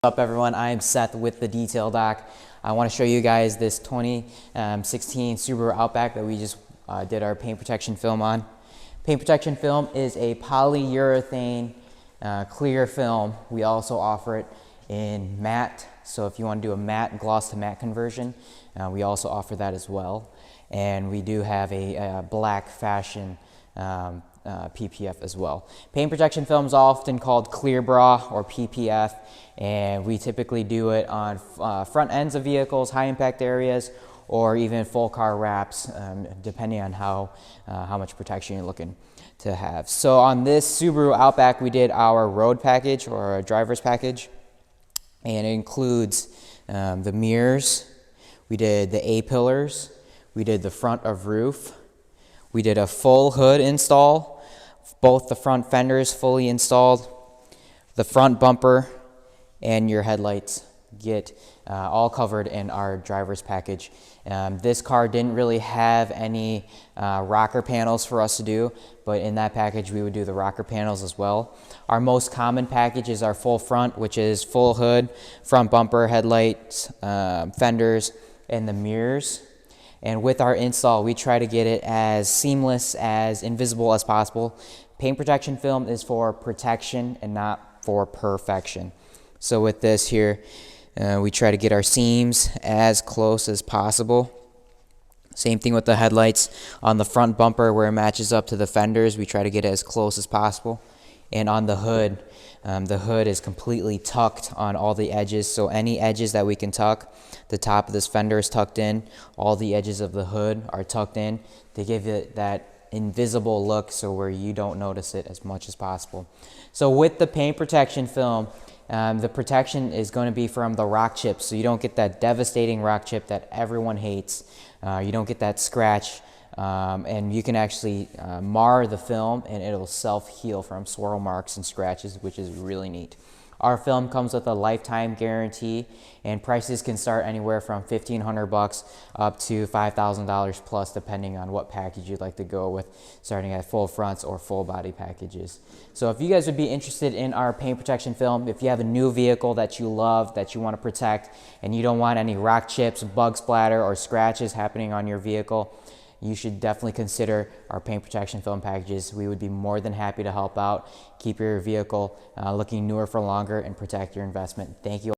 What's up everyone, I'm Seth with the Detail Doc. I want to show you guys this 2016 Subaru Outback that we just did our paint protection film on. Paint protection film is a polyurethane clear film. We also offer it in matte, so if you want to do a matte gloss to matte conversion, we also offer that as well. And we do have a black fashion PPF as well. Paint protection film is often called clear bra or PPF, and we typically do it on front ends of vehicles, high impact areas, or even full car wraps, depending on how much protection you're looking to have. So on this Subaru Outback, we did our road package or our driver's package, and it includes the mirrors, we did the A-pillars, we did the front of roof, we did a full hood install, both the front fenders fully installed, the front bumper, and your headlights get all covered in our driver's package. This car didn't really have any rocker panels for us to do, but in that package we would do the rocker panels as well. Our most common package is our full front, which is full hood, front bumper, headlights, fenders, and the mirrors. And with our install, we try to get it as seamless, as invisible as possible. Paint protection film is for protection and not for perfection. So with this here, we try to get our seams as close as possible. Same thing with the headlights. On the front bumper where it matches up to the fenders, we try to get it as close as possible. And on the hood is completely tucked on all the edges, so any edges that we can tuck, the top of this fender is tucked in, all the edges of the hood are tucked in to give it that invisible look, so where you don't notice it as much as possible. So with the paint protection film, the protection is going to be from the rock chips, so you don't get that devastating rock chip that everyone hates. You don't get that scratch. And you can actually mar the film and it'll self-heal from swirl marks and scratches, which is really neat. Our film comes with a lifetime guarantee, and prices can start anywhere from $1,500 up to $5,000 plus, depending on what package you'd like to go with, starting at full fronts or full body packages. So if you guys would be interested in our paint protection film, if you have a new vehicle that you love, that you want to protect, and you don't want any rock chips, bug splatter, or scratches happening on your vehicle, you should definitely consider our paint protection film packages. We would be more than happy to help out, keep your vehicle looking newer for longer, and protect your investment. Thank you.